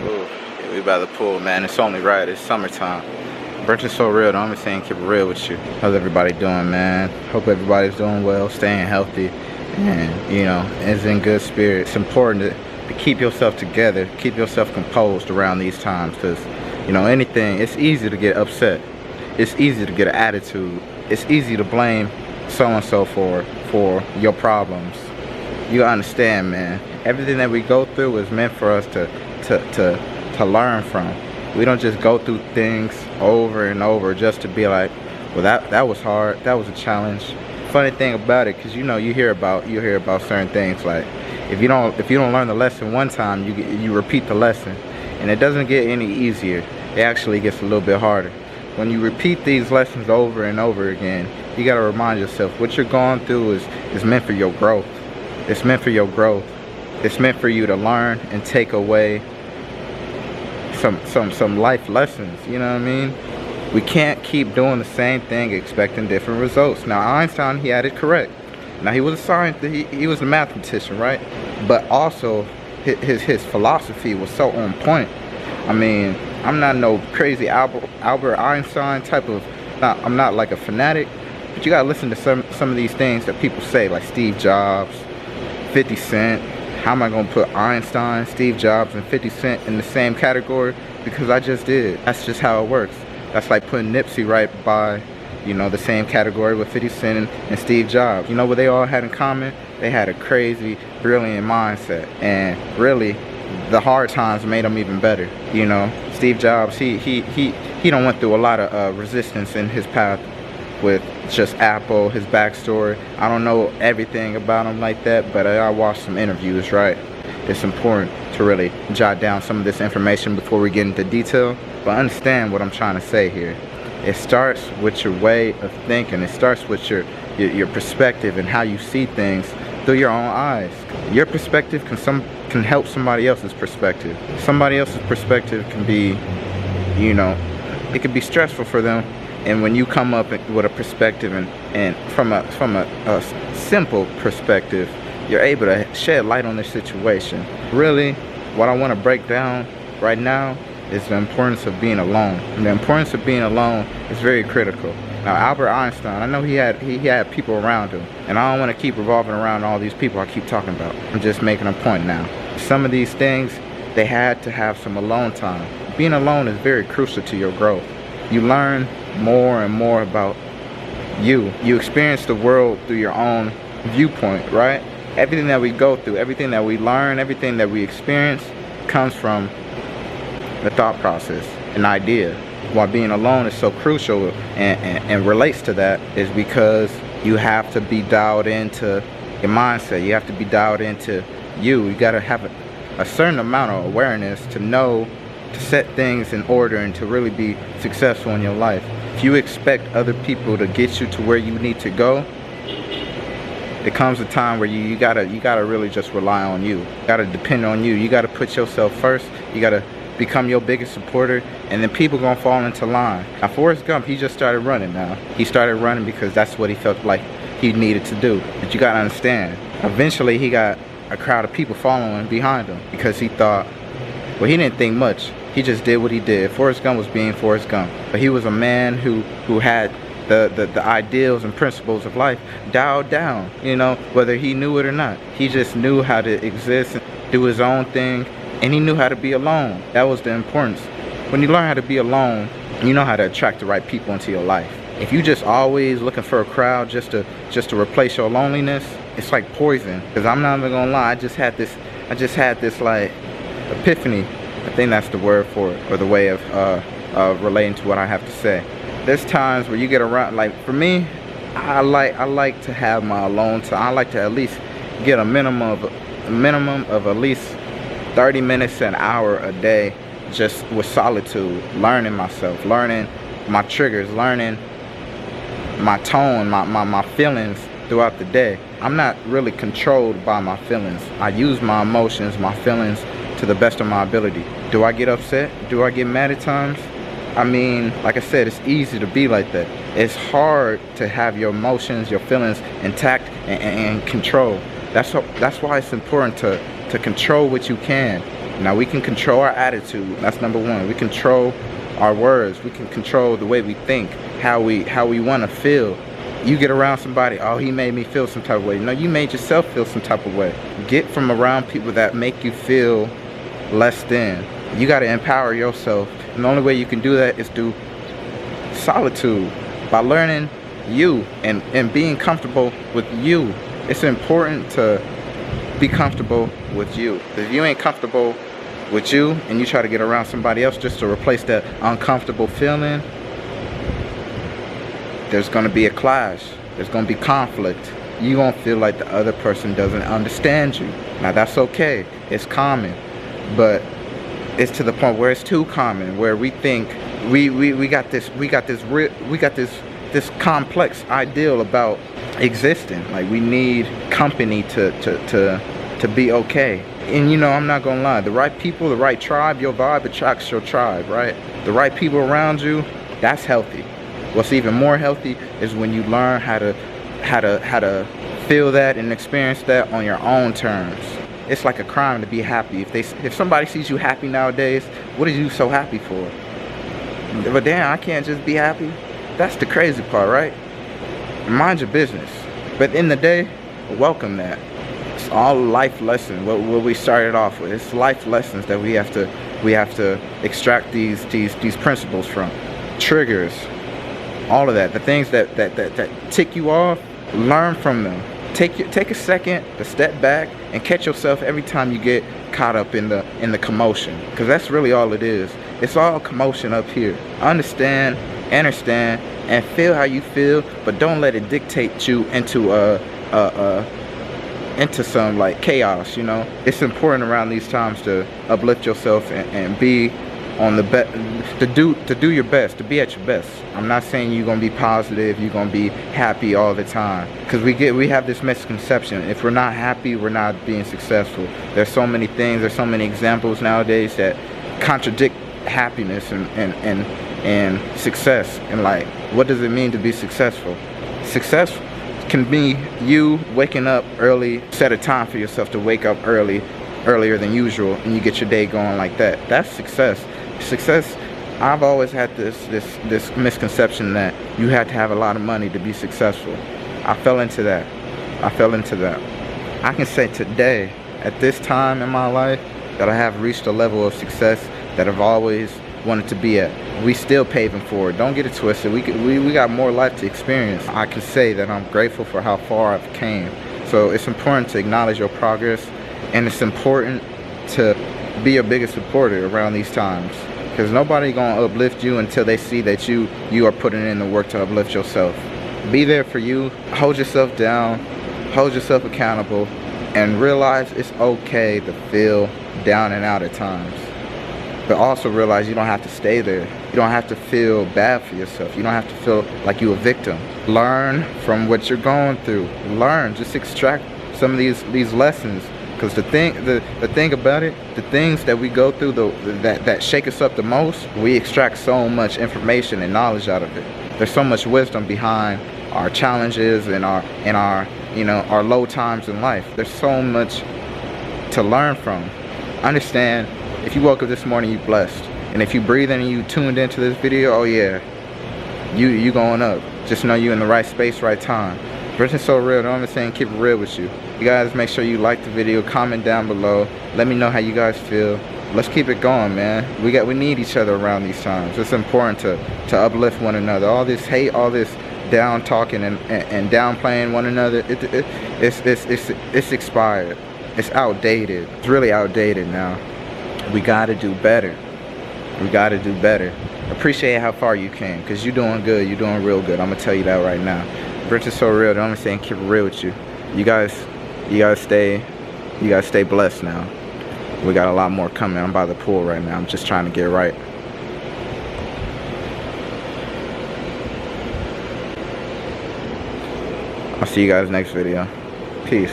Ooh, yeah, we by the pool, man. It's only right. It's summertime. Birth is so real. The only thing keep it real with you. How's everybody doing, man? Hope everybody's doing well, staying healthy, and is in good spirits. It's important to keep yourself together, keep yourself composed around these times, because anything. It's easy to get upset. It's easy to get an attitude. It's easy to blame so and so for your problems. You understand, man? Everything that we go through is meant for us to learn from. We don't just go through things over and over just to be like, well, that was hard, that was a challenge. Funny thing about it, because you hear about certain things, like if you don't learn the lesson one time, you repeat the lesson, and it doesn't get any easier. It actually gets a little bit harder. When you repeat these lessons over and over again, you got to remind yourself what you're going through is meant for your growth. It's meant for your growth. It's meant for you to learn and take away some life lessons, you know what I mean? We can't keep doing the same thing expecting different results. Now Einstein, he had it correct. Now he was a scientist, he was a mathematician, right? But also his philosophy was so on point. I mean, I'm not no crazy Albert Einstein type of, I'm not like a fanatic, but you gotta listen to some of these things that people say, like Steve Jobs, 50 Cent. How am I gonna put Einstein, Steve Jobs, and 50 Cent in the same category? Because I just did. That's just how it works. That's like putting Nipsey right by, the same category with 50 Cent and Steve Jobs. You know what they all had in common? They had a crazy, brilliant mindset. And really, the hard times made them even better. Steve Jobs, he done went through a lot of resistance in his path with just Apple, his backstory. I don't know everything about him like that, but I watched some interviews, right? It's important to really jot down some of this information before we get into detail, but understand what I'm trying to say here. It starts with your way of thinking. It starts with your perspective and how you see things through your own eyes. Your perspective can help somebody else's perspective. Somebody else's perspective can be, it can be stressful for them. And when you come up with a perspective and from a simple perspective, you're able to shed light on the situation. Really, what I want to break down right now is the importance of being alone. And the importance of being alone is very critical. Now, Albert Einstein, I know he had people around him, and I don't want to keep revolving around all these people I keep talking about. I'm just making a point now. Some of these things, they had to have some alone time. Being alone is very crucial to your growth. You learn more and more about you. You experience the world through your own viewpoint, right? Everything that we go through, everything that we learn, everything that we experience comes from the thought process, an idea. Why being alone is so crucial and relates to that is because you have to be dialed into your mindset. You have to be dialed into you. You got to have a certain amount of awareness to know to set things in order and to really be successful in your life. If you expect other people to get you to where you need to go, it comes a time where you gotta really just rely on you. You gotta depend on you. You gotta put yourself first. You gotta become your biggest supporter, and then people gonna fall into line. Now Forrest Gump, he just started running now. He started running because that's what he felt like he needed to do. But you gotta understand, eventually he got a crowd of people following behind him because he thought, well, he didn't think much. He just did what he did. Forrest Gump was being Forrest Gump. But he was a man who had the ideals and principles of life dialed down, whether he knew it or not. He just knew how to exist and do his own thing, and he knew how to be alone. That was the importance. When you learn how to be alone, you know how to attract the right people into your life. If you just always looking for a crowd just to replace your loneliness, it's like poison. Because I'm not even gonna lie, I just had this like epiphany. I think that's the word for it, or the way of relating to what I have to say. There's times where you get around, like for me, I like to have my alone time. I like to at least get a minimum of at least 30 minutes to an hour a day just with solitude, learning myself, learning my triggers, learning my tone, my feelings throughout the day. I'm not really controlled by my feelings. I use my emotions, my feelings to the best of my ability. Do I get upset? Do I get mad at times? I mean, like I said, it's easy to be like that. It's hard to have your emotions, your feelings intact and control. That's why it's important to control what you can. Now we can control our attitude. That's number one. We control our words. We can control the way we think, how we want to feel. You get around somebody, oh, he made me feel some type of way. No, you made yourself feel some type of way. Get from around people that make you feel less than. You got to empower yourself. And the only way you can do that is through solitude, by learning you and being comfortable with you. It's important to be comfortable with you. If you ain't comfortable with you and you try to get around somebody else just to replace that uncomfortable feeling, there's going to be a clash. There's going to be conflict. You're going to feel like the other person doesn't understand you. Now that's okay. It's common. But it's to the point where it's too common, where we think we got this complex ideal about existing. Like we need company to be okay. And you know, I'm not gonna lie, the right people, the right tribe, your vibe attracts your tribe, right? The right people around you, that's healthy. What's even more healthy is when you learn how to feel that and experience that on your own terms. It's like a crime to be happy. If somebody sees you happy nowadays, what are you so happy for? But damn, I can't just be happy. That's the crazy part, right? Mind your business. But in the day, welcome that. It's all life lessons. What we started off with. It's life lessons that we have to extract these principles from. Triggers. All of that, the things that tick you off, learn from them. Take a second to step back and catch yourself every time you get caught up in the commotion, because that's really all it is. It's all commotion up here. Understand, and feel how you feel, but don't let it dictate you into some like chaos. You know, it's important around these times to uplift yourself and be on the to do your best, to be at your best. I'm not saying you're gonna be positive, you're gonna be happy all the time, because we have this misconception. If we're not happy, we're not being successful. There's so many things, there's so many examples nowadays that contradict happiness and success. And like, what does it mean to be successful? Success can be you waking up early, set a time for yourself to wake up earlier than usual, and you get your day going like that. That's success. Success, I've always had this misconception that you had to have a lot of money to be successful. I fell into that. I can say today, at this time in my life, that I have reached a level of success that I've always wanted to be at. We still paving forward. Don't get it twisted. We got more life to experience. I can say that I'm grateful for how far I've came. So it's important to acknowledge your progress, and it's important to be your biggest supporter around these times, because nobody gonna uplift you until they see that you are putting in the work to uplift yourself. Be there for you. Hold yourself down, hold yourself accountable, and realize it's okay to feel down and out at times, but also realize you don't have to stay there. You don't have to feel bad for yourself. You don't have to feel like you're a victim. Learn from what you're going through. Learn, just extract some of these lessons. Because the thing about it, the things that we go through, that shake us up the most, we extract so much information and knowledge out of it. There's so much wisdom behind our challenges and our low times in life. There's so much to learn from. Understand, if you woke up this morning, you're blessed. And if you breathing and you tuned into this video, oh yeah, you going up. Just know you in the right space, right time. Brenton's So Real. I'm saying keep it real with you. You guys make sure you like the video, comment down below. Let me know how you guys feel. Let's keep it going, man. We need each other around these times. It's important to uplift one another. All this hate, all this down talking and downplaying one another, it's expired. It's outdated. It's really outdated now. We gotta do better. We gotta do better. Appreciate how far you came, because you're doing good. You're doing real good. I'm gonna tell you that right now. Brenton's So Real. The only saying keep it real with you. You guys stay blessed now. We got a lot more coming. I'm by the pool right now. I'm just trying to get right. I'll see you guys next video. Peace.